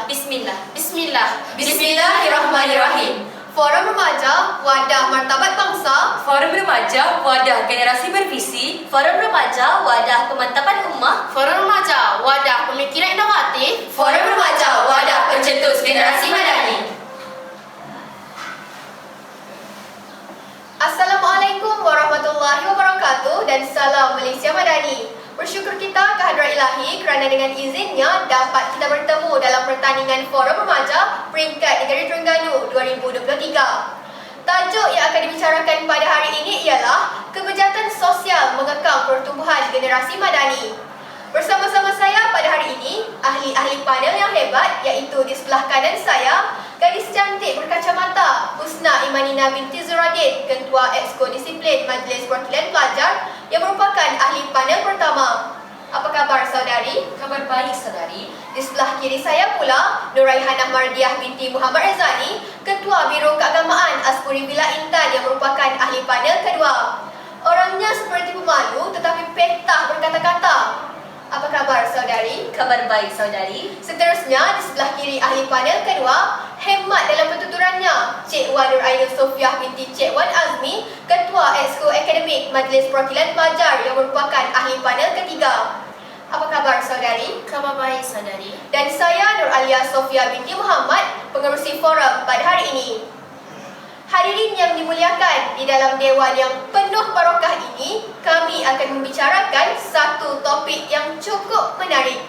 Bismillahirrahmanirrahim. Forum Remaja Wadah Martabat Bangsa. Forum Remaja Wadah Generasi Bervisi. Forum Remaja Wadah Pemantapan Ummah. Forum Remaja Wadah Pemikiran Inovatif. Forum Remaja Wadah Pencetus Generasi Madani. Assalamualaikum warahmatullahi wabarakatuh dan salam Malaysia Madani. Bersyukur kita kehadrat Ilahi kerana dengan izinnya dapat kita bertemu dalam pertandingan Forum Remaja Peringkat Negeri Terengganu 2023. Tajuk yang akan dibicarakan pada hari ini ialah Kebejatan Sosial Mengekang Pertumbuhan Generasi Madani. Bersama-sama saya pada hari ini, ahli-ahli panel yang hebat iaitu di sebelah kanan saya, gadis cantik berkacamata Husna Imanina binti Zuradin, Ketua Exco Disiplin Majlis Perwakilan Pelajar yang merupakan ahli panel pertama. Apa khabar saudari? Kabar baik saudari. Di sebelah kiri saya pula, Nuraihanah Mardiah binti Muhammad Rezani, Ketua Biro Keagamaan Aspuri Villa Intan yang merupakan ahli panel kedua. Orangnya seperti pemalu tetapi petah berkata-kata. Apa khabar saudari? Kabar baik saudari. Seterusnya, di sebelah kiri ahli panel kedua, hemat dalam pertuturannya, Cik Wan Nurainul Sofiah binti Cik Wan Azmi, Ketua Exco Akademik Majlis Perwakilan Pelajar yang merupakan ahli panel ketiga. Apa khabar saudari? Kabar baik saudari. Dan saya Nur Alia Sofia binti Muhammad, pengerusi forum pada hari ini. Hadirin yang dimuliakan, di dalam dewan yang penuh barokah ini, kami akan membicarakan satu topik yang cukup menarik.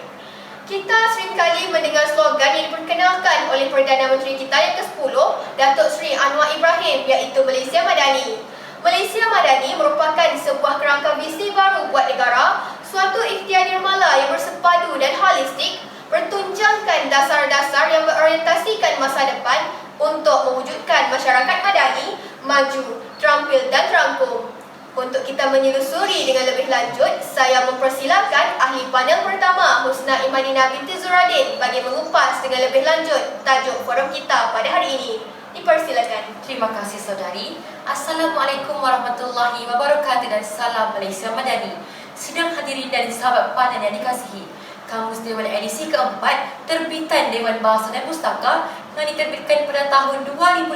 Kita seringkali mendengar slogan yang diperkenalkan oleh Perdana Menteri kita yang ke-10, Datuk Seri Anwar Ibrahim, iaitu Malaysia Madani. Malaysia Madani merupakan sebuah kerangka visi baru buat negara, suatu ikhtiar nirmala yang bersepadu dan holistik, bertunjangkan dasar-dasar yang berorientasikan masa depan untuk mewujudkan masyarakat madani, maju, terampil dan terangkum. Untuk kita menyelusuri dengan lebih lanjut, saya mempersilakan ahli panel pertama Husna Imanina binti Zuradin bagi mengupas dengan lebih lanjut tajuk forum kita pada hari ini. Dipersilakan. Terima kasih saudari. Assalamualaikum warahmatullahi wabarakatuh dan salam Malaysia Madani. Sidang hadirin dan sahabat panel yang dikasihi, Kamus Dewan edisi keempat terbitan Dewan Bahasa dan Pustaka yang diterbitkan pada tahun 2005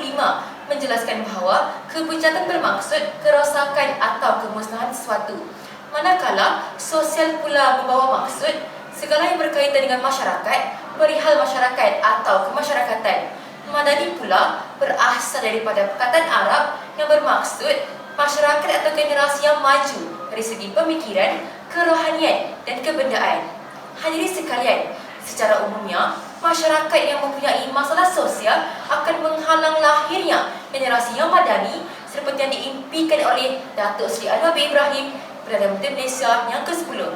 menjelaskan bahawa kebejatan bermaksud kerosakan atau kemusnahan sesuatu. Manakala sosial pula membawa maksud segala yang berkaitan dengan masyarakat, perihal masyarakat atau kemasyarakatan. Madani pula berasal daripada perkataan Arab yang bermaksud masyarakat atau generasi yang maju dari segi pemikiran, kerohanian dan kebendaan. Hadirin sekalian, secara umumnya, masyarakat yang mempunyai masalah sosial akan menghalang lahirnya generasi yang madani seperti yang diimpikan oleh Datuk Seri Anwar bin Ibrahim, Perdana Menteri Malaysia yang ke-10.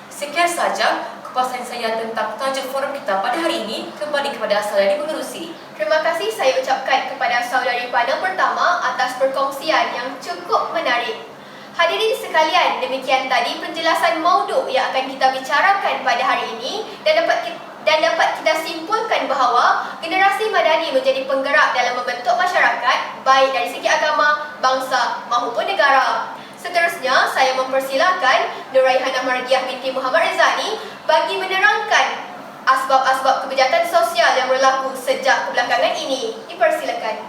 Sekian saja kupasan saya tentang tajuk forum kita pada hari ini. Kembali kepada saudari pengerusi. Terima kasih saya ucapkan kepada saudari panel pertama atas perkongsian yang cukup menarik. Hadirin sekalian, demikian tadi penjelasan mauduk yang akan kita bicarakan pada hari ini dan dapat kita simpulkan bahawa generasi madani menjadi penggerak dalam membentuk masyarakat baik dari segi agama, bangsa maupun negara. Seterusnya, saya mempersilakan Nuraihanah Mardiah binti Muhammad Rezani bagi menerangkan asbab-asbab kebejatan sosial yang berlaku sejak kebelakangan ini. Dipersilakan.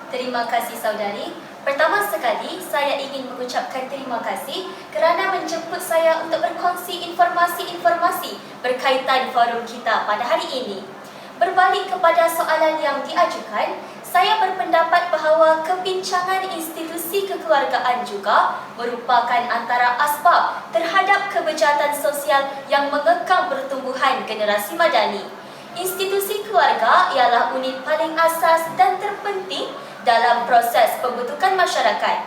Terima kasih saudari. Pertama sekali, saya ingin mengucapkan terima kasih kerana menjemput saya untuk berkongsi informasi-informasi berkaitan forum kita pada hari ini. Berbalik kepada soalan yang diajukan, saya berpendapat bahawa kebincangan institusi kekeluargaan juga merupakan antara asbab terhadap kebejatan sosial yang mengekang pertumbuhan generasi madani. Institusi keluarga ialah unit paling asas dan terpenting dalam proses pembentukan masyarakat.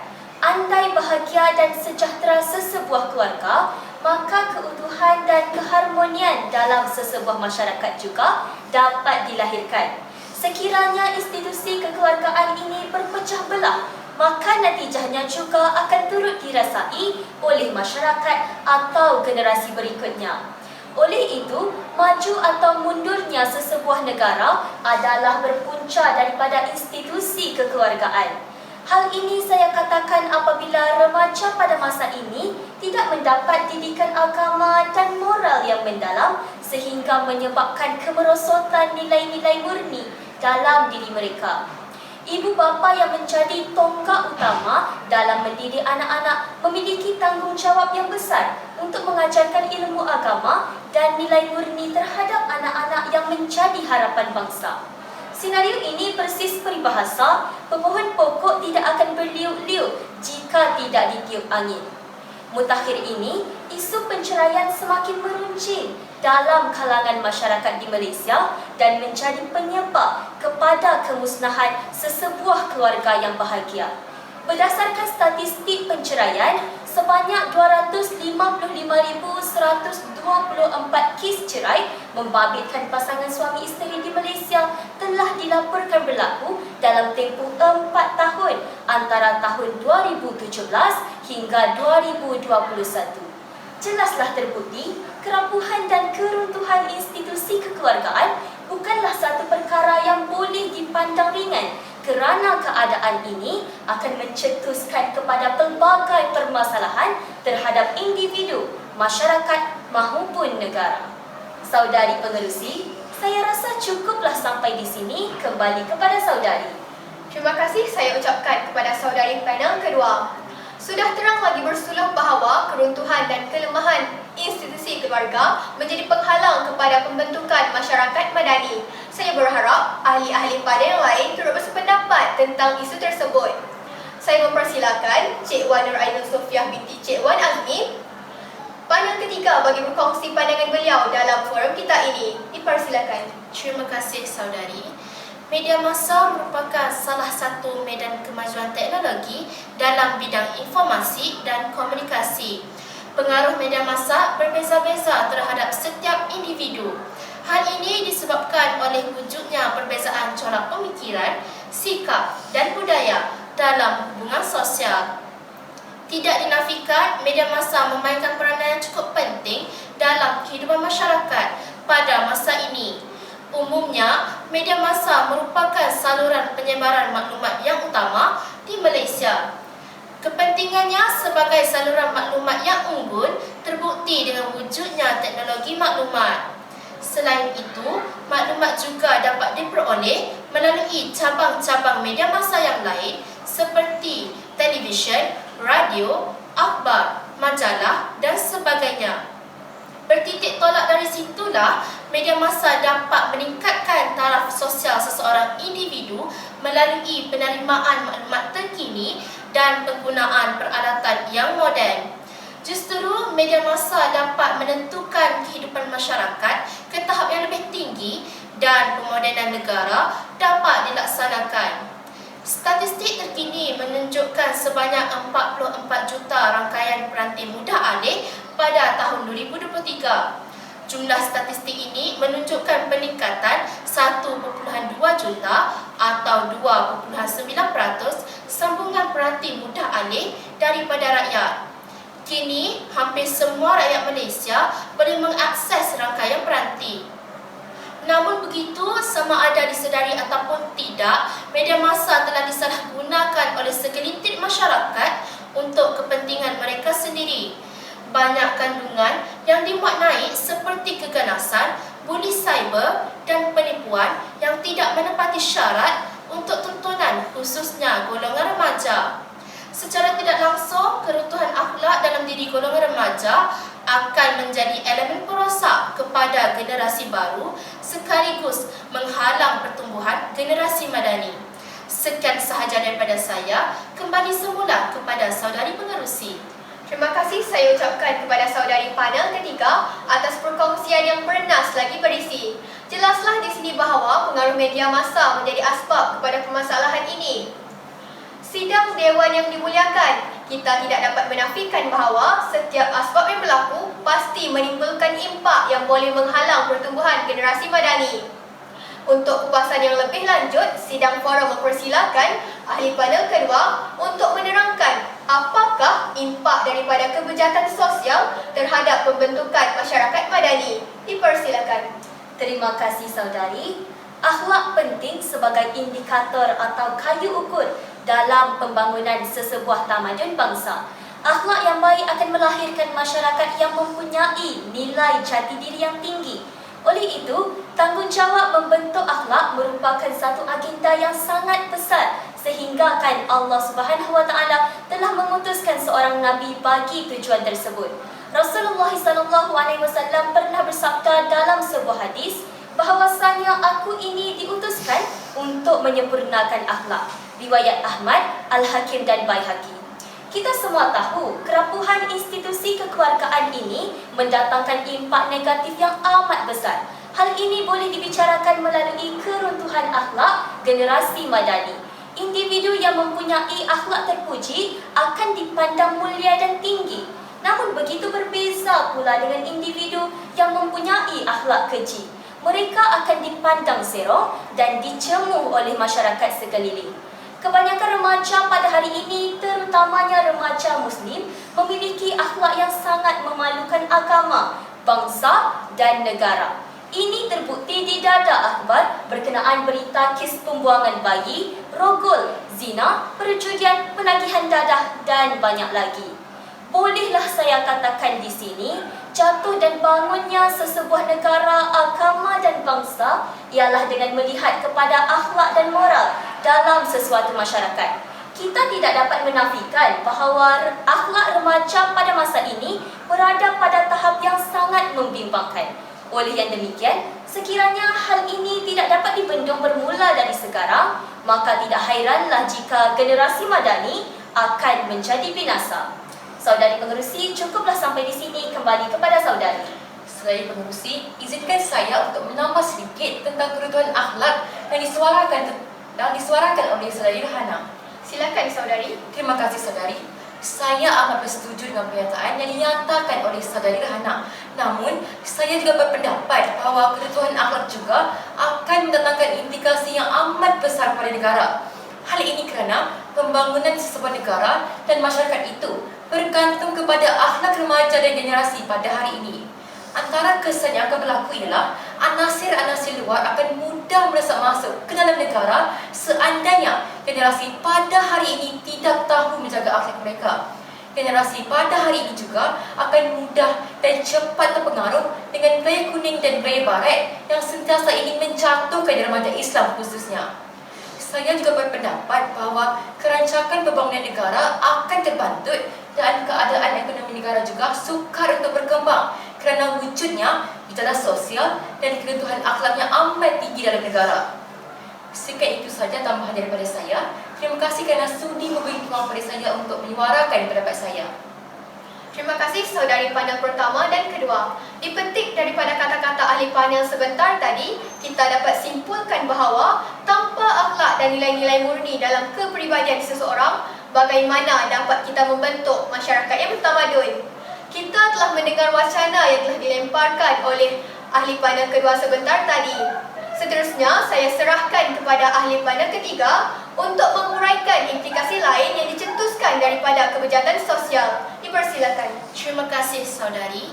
Andai bahagia dan sejahtera sesebuah keluarga, maka keutuhan dan keharmonian dalam sesebuah masyarakat juga dapat dilahirkan. Sekiranya institusi kekeluargaan ini berpecah belah, maka natijahnya juga akan turut dirasai oleh masyarakat atau generasi berikutnya. Oleh itu, maju atau mundurnya sesebuah negara adalah berpunca daripada institusi kekeluargaan. Hal ini saya katakan apabila remaja pada masa ini tidak mendapat didikan agama dan moral yang mendalam sehingga menyebabkan kemerosotan nilai-nilai murni dalam diri mereka. Ibu bapa yang menjadi tonggak utama dalam mendidik anak-anak memiliki tanggungjawab yang besar untuk mengajarkan ilmu agama dan nilai murni terhadap anak-anak yang menjadi harapan bangsa. Senario ini persis peribahasa, pepohon pokok tidak akan berliuk-liuk jika tidak ditiup angin. Mutakhir ini, isu penceraian semakin meruncing dalam kalangan masyarakat di Malaysia dan menjadi penyebab kepada kemusnahan sesebuah keluarga yang bahagia. Berdasarkan statistik penceraian, sebanyak 255,124 kes cerai membabitkan pasangan suami isteri di Malaysia telah dilaporkan berlaku dalam tempoh 4 tahun antara tahun 2017 hingga 2021. Jelaslah terbukti, kerapuhan dan keruntuhan institusi kekeluargaan bukanlah satu perkara yang boleh dipandang ringan kerana keadaan ini akan mencetuskan kepada pelbagai permasalahan terhadap individu, masyarakat maupun negara. Saudari pengerusi, saya rasa cukuplah sampai di sini. Kembali kepada saudari. Terima kasih saya ucapkan kepada saudari panel kedua. Sudah terang lagi bersuluh bahawa keruntuhan dan kelemahan institusi keluarga menjadi penghalang kepada pembentukan masyarakat madani. Saya berharap ahli-ahli panel lain turut bersependapat tentang isu tersebut. Saya mempersilakan Cik Wan Nur Ainul Sofiah binti Cik Wan Azmi, panel ketiga bagi berkongsi pandangan beliau dalam forum kita ini. Dipersilakan. Terima kasih saudari. Media massa merupakan salah satu medan kemajuan teknologi dalam bidang informasi dan komunikasi. Pengaruh media massa berbeza-beza terhadap setiap individu. Hal ini disebabkan oleh wujudnya perbezaan corak pemikiran, sikap dan budaya dalam hubungan sosial. Tidak dinafikan, media massa memainkan peranan yang cukup penting dalam kehidupan masyarakat pada masa ini. Umumnya, media massa merupakan saluran penyebaran maklumat yang utama di Malaysia. Kepentingannya sebagai saluran maklumat yang unggul terbukti dengan wujudnya teknologi maklumat. Selain itu, maklumat juga dapat diperoleh melalui cabang-cabang media massa yang lain seperti televisyen, radio, akhbar, majalah dan sebagainya. Bertitik tolak dari situlah, media massa dapat meningkatkan taraf sosial seseorang individu melalui penerimaan maklumat terkini dan penggunaan peralatan yang moden. Justru, media massa dapat menentukan kehidupan masyarakat ke tahap yang lebih tinggi dan pemodenan negara dapat dilaksanakan. Statistik terkini menunjukkan sebanyak 44 juta rangkaian peranti mudah alih pada tahun 2023. Jumlah statistik ini menunjukkan peningkatan 1.2 juta atau 2.9% sambungan peranti mudah alih daripada rakyat. Kini, hampir semua rakyat Malaysia boleh mengakses rangkaian peranti. Namun begitu, sama ada disedari ataupun tidak, media massa telah disalahgunakan oleh segelintir masyarakat untuk kepentingan mereka sendiri. Banyak kandungan yang dimuat naik seperti keganasan, buli cyber dan penipuan yang tidak menepati syarat untuk tontonan khususnya golongan remaja. Secara tidak langsung, keruntuhan akhlak dalam diri golongan remaja akan menjadi elemen perosak kepada generasi baru sekaligus menghalang pertumbuhan generasi madani. Sekian sahaja daripada saya. Kembali semula kepada saudari pengerusi. Terima kasih saya ucapkan kepada saudari panel ketiga atas perkongsian yang bernas lagi berisi. Jelaslah di sini bahawa pengaruh media massa menjadi asbab kepada permasalahan ini. Sidang Dewan yang dimuliakan, kita tidak dapat menafikan bahawa setiap asbab yang berlaku pasti menimbulkan impak yang boleh menghalang pertumbuhan generasi madani. Untuk kupasan yang lebih lanjut, sidang forum mempersilakan ahli panel kedua untuk menerangkan apakah impak daripada kebejatan sosial terhadap pembentukan masyarakat madani. Dipersilakan. Terima kasih saudari. Akhlak penting sebagai indikator atau kayu ukur dalam pembangunan sesebuah tamadun bangsa. Akhlak yang baik akan melahirkan masyarakat yang mempunyai nilai jati diri yang tinggi. Oleh itu, tanggungjawab membentuk akhlak merupakan satu agenda yang sangat besar sehingga kan Allah Subhanahu Wa Taala telah mengutuskan seorang nabi bagi tujuan tersebut. Rasulullah SAW pernah bersabda dalam sebuah hadis bahawasanya aku ini diutuskan untuk menyempurnakan akhlak. Riwayat Ahmad, Al-Hakim dan Baihaqi. Kita semua tahu kerapuhan institusi kekeluargaan ini mendatangkan impak negatif yang amat besar. Hal ini boleh dibicarakan melalui keruntuhan akhlak generasi madani. Individu yang mempunyai akhlak terpuji akan dipandang mulia dan tinggi. Namun begitu berbeza pula dengan individu yang mempunyai akhlak keji. Mereka akan dipandang serong dan dicemuh oleh masyarakat sekeliling. Kebanyakan remaja pada hari ini, terutamanya remaja Muslim, memiliki akhlak yang sangat memalukan agama, bangsa dan negara. Ini terbukti di dada akhbar berkenaan berita kes pembuangan bayi, rogol, zina, perjudian, penagihan dadah dan banyak lagi. Bolehlah saya katakan di sini, jatuh dan bangunnya sesebuah negara, agama dan bangsa ialah dengan melihat kepada akhlak dan moral dalam sesuatu masyarakat. Kita tidak dapat menafikan bahawa akhlak remaja pada masa ini berada pada tahap yang sangat membimbangkan. Oleh yang demikian, sekiranya hal ini tidak dapat dibendung bermula dari sekarang, maka tidak hairanlah jika generasi madani akan menjadi binasa. Saudari pengerusi, cukuplah sampai di sini, kembali kepada saudari. Saudari pengerusi, izinkan saya untuk menambah sedikit tentang keruntuhan akhlak yang disuarakan oleh saudari Rahana. Silakan saudari. Terima kasih saudari. Saya amat bersetuju dengan pernyataan yang dinyatakan oleh saudari Rahana. Namun, saya juga berpendapat bahawa keruntuhan akhlak juga akan mendatangkan implikasi yang amat besar pada negara. Hal ini kerana pembangunan sesebuah negara dan masyarakat itu bergantung kepada akhlak remaja dan generasi pada hari ini. Antara kesan yang akan berlaku ialah anasir-anasir luar akan mudah merasap masuk ke dalam negara seandainya generasi pada hari ini tidak tahu menjaga akhlak mereka. Generasi pada hari ini juga akan mudah dan cepat terpengaruh dengan budaya kuning dan budaya barat yang sentiasa ingin menjatuhkan remaja Islam khususnya. Saya juga berpendapat bahawa kerancakan pembangunan negara akan terbantut dan keadaan ekonomi negara juga sukar untuk berkembang kerana wujudnya gejala sosial dan keruntuhan akhlak yang amat tinggi dalam negara. Sekian itu saja tambahan daripada saya. Terima kasih kerana sudi memberi peluang pada saya untuk menyuarakan pendapat saya. Terima kasih saudari panel pertama dan kedua. Dipetik daripada kata-kata ahli panel sebentar tadi, kita dapat simpulkan bahawa tanpa akhlak dan nilai-nilai murni dalam kepribadian seseorang, bagaimana dapat kita membentuk masyarakat yang bertamadun. Kita telah mendengar wacana yang telah dilemparkan oleh ahli panel kedua sebentar tadi. Seterusnya, saya serahkan kepada ahli panel ketiga untuk menguraikan implikasi lain yang dicetuskan daripada kebejatan sosial. Dipersilakan. Terima kasih saudari.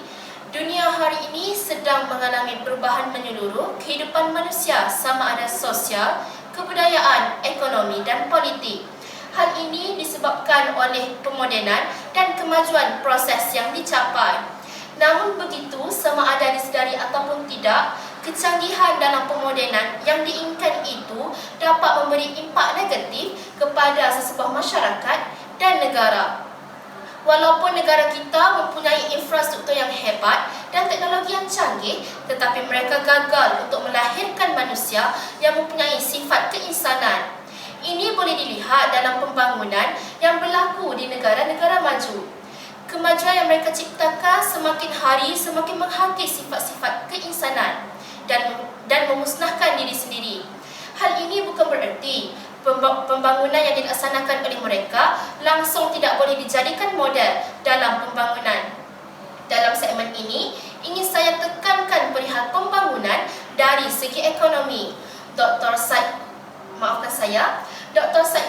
Dunia hari ini sedang mengalami perubahan menyeluruh kehidupan manusia sama ada sosial, kebudayaan, ekonomi dan politik. Hal ini disebabkan oleh pemodenan dan kemajuan proses yang dicapai. Namun begitu, sama ada disedari ataupun tidak, kecanggihan dalam pemodenan yang diinginkan itu dapat memberi impak negatif kepada sesebuah masyarakat dan negara. Walaupun negara kita mempunyai infrastruktur yang hebat dan teknologi yang canggih, tetapi mereka gagal untuk melahirkan manusia yang mempunyai sifat keinsanan. Ini boleh dilihat dalam pembangunan yang berlaku di negara-negara maju. Kemajuan yang mereka ciptakan semakin hari semakin menghakis sifat-sifat keinsanan dan memusnahkan diri sendiri. Hal ini bukan bererti pembangunan yang dilaksanakan oleh mereka langsung tidak boleh dijadikan model dalam pembangunan. Dalam segmen ini, ingin saya tekankan perihal pembangunan dari segi ekonomi. Dr. Said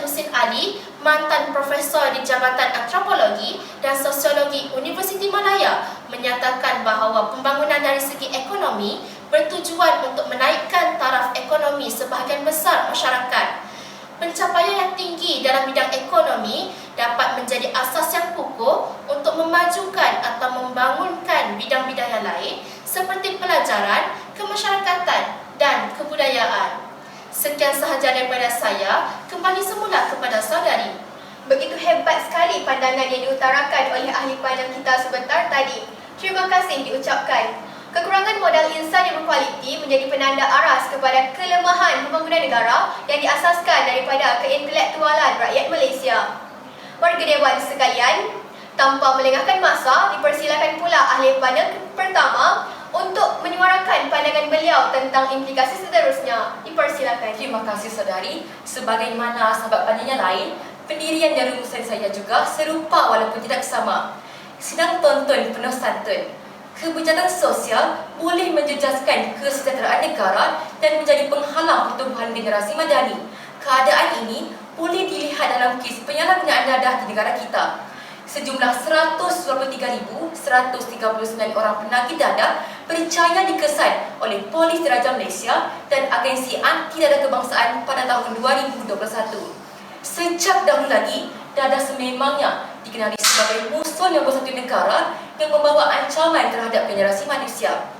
Husin Ali, mantan profesor di Jabatan Antropologi dan Sosiologi Universiti Malaya, menyatakan bahawa pembangunan dari segi ekonomi bertujuan untuk menaikkan taraf ekonomi sebahagian besar masyarakat. Pencapaian yang tinggi dalam bidang ekonomi dapat menjadi asas yang kukuh untuk memajukan atau membangunkan bidang-bidang yang lain seperti pelajaran, kemasyarakatan dan kebudayaan. Sekian sahaja daripada saya, kembali semula kepada saudari. Begitu hebat sekali pandangan yang diutarakan oleh ahli panel kita sebentar tadi. Terima kasih diucapkan. Kekurangan modal insan yang berkualiti menjadi penanda aras kepada kelemahan pembangunan negara yang diasaskan daripada keintelektualan rakyat Malaysia. Warga Dewan sekalian, tanpa melengahkan masa, dipersilakan pula ahli panel pertama untuk menyuarakan pandangan beliau tentang implikasi seterusnya. Dipersilakan. Terima kasih saudari. Sebagaimana sahabat panel yang lain, pendirian dan rumusan saya juga serupa walaupun tidak sama. Sidang tonton penuh santun. Kebijakan sosial boleh menjejaskan kesejahteraan negara dan menjadi penghalang pertumbuhan generasi madani. Keadaan ini boleh dilihat dalam kes penyalahgunaan dadah di negara kita. Sejumlah 123,139 orang penagih dadah percaya dikesan oleh Polis Diraja Malaysia dan Agensi Anti Dadah Kebangsaan pada tahun 2021. Sejak dahulu lagi, dadah sememangnya dikenali sebagai musuh yang bersatu negara yang membawa ancaman terhadap generasi manusia.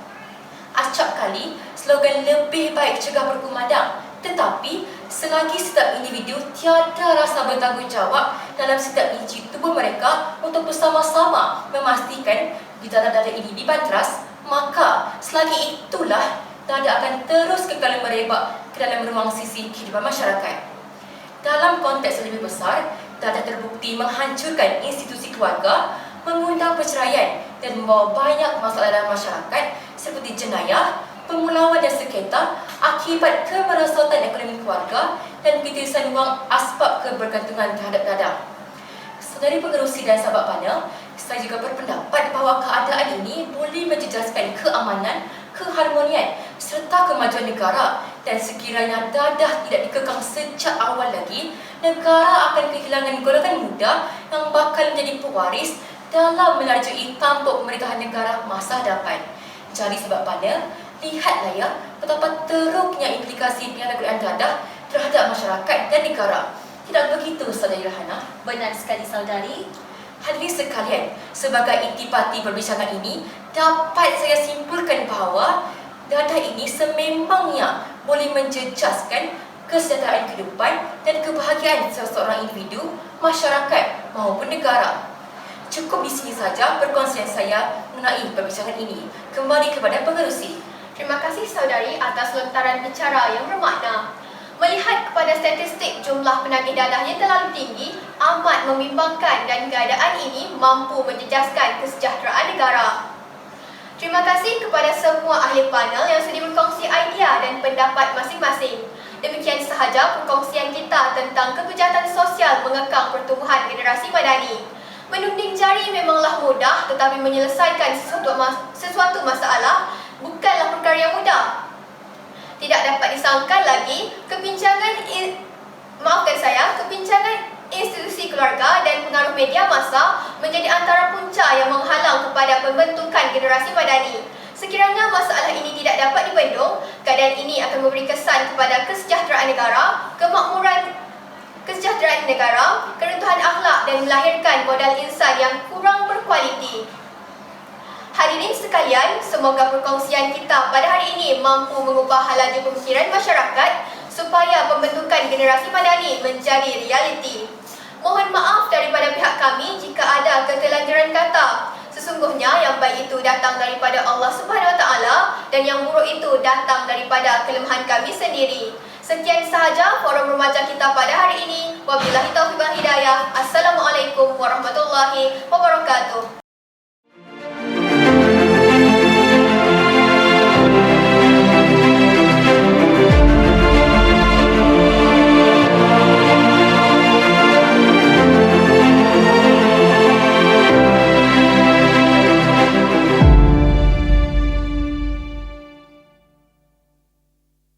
Acap kali, slogan lebih baik cegah berkumandang. Tetapi, selagi setiap individu tiada rasa bertanggungjawab dalam setiap inci tubuh mereka untuk bersama-sama memastikan dadah-dadah ini dibanteras, maka selagi itulah dadah akan terus kekal merebak ke dalam ruang sisi kehidupan masyarakat. Dalam konteks lebih besar, dadah terbukti menghancurkan institusi keluarga, mengundang perceraian dan membawa banyak masalah dalam masyarakat seperti jenayah, pemulauan dan sengketa akibat kemerosotan ekonomi keluarga dan ketirisan wang asbab kebergantungan terhadap dadah. Saudari pengerusi dan sahabat panel, saya juga berpendapat bahawa keadaan ini boleh menjejaskan keamanan, keharmonian serta kemajuan negara dan sekiranya dadah tidak dikekang sejak awal lagi, negara akan kehilangan golongan muda yang bakal menjadi pewaris dalam melarjui tampuk pemerintahan negara masa hadapan. Jadi sahabat panel, lihatlah ya betapa teruknya implikasi penyalahgunaan dadah terhadap masyarakat dan negara. Tidak begitu, Saudari Rahana? Benar sekali saudari. Hadirin sekalian, sebagai intipati perbincangan ini, dapat saya simpulkan bahawa dadah ini sememangnya boleh menjejaskan kesejahteraan kehidupan dan kebahagiaan seseorang individu, masyarakat maupun negara. Cukup di sini saja perkongsian saya mengenai perbincangan ini. Kembali kepada pengerusi. Terima kasih saudari atas lontaran bicara yang bermakna. Melihat kepada statistik jumlah penagih dadah yang terlalu tinggi amat membimbangkan dan keadaan ini mampu menjejaskan kesejahteraan negara. Terima kasih kepada semua ahli panel yang sudi berkongsi idea dan pendapat masing-masing. Demikian sahaja perkongsian kita tentang kekejahatan sosial mengekang pertumbuhan generasi madani. Menunding jari memanglah mudah, tetapi menyelesaikan sesuatu masalah bukanlah perkara yang mudah. Tidak dapat disangkal lagi kebincangan institusi keluarga dan pengaruh media massa menjadi antara punca yang menghalang kepada pembentukan generasi madani. Sekiranya masalah ini tidak dapat dibendung, keadaan ini akan memberi kesan kepada kesejahteraan negara, kemakmuran kesejahteraan negara, keruntuhan akhlak dan melahirkan modal insan yang kurang berkualiti. Hadirin sekalian, semoga perkongsian kita pada hari ini mampu mengubah laju pemikiran masyarakat supaya pembentukan generasi madani menjadi realiti. Mohon maaf daripada pihak kami jika ada ketelanjuran kata. Sesungguhnya yang baik itu datang daripada Allah Subhanahu Wa Taala dan yang buruk itu datang daripada kelemahan kami sendiri. Sekian sahaja forum remaja kita pada hari ini. Wabillahi taufiq wal hidayah. Assalamualaikum warahmatullahi wabarakatuh.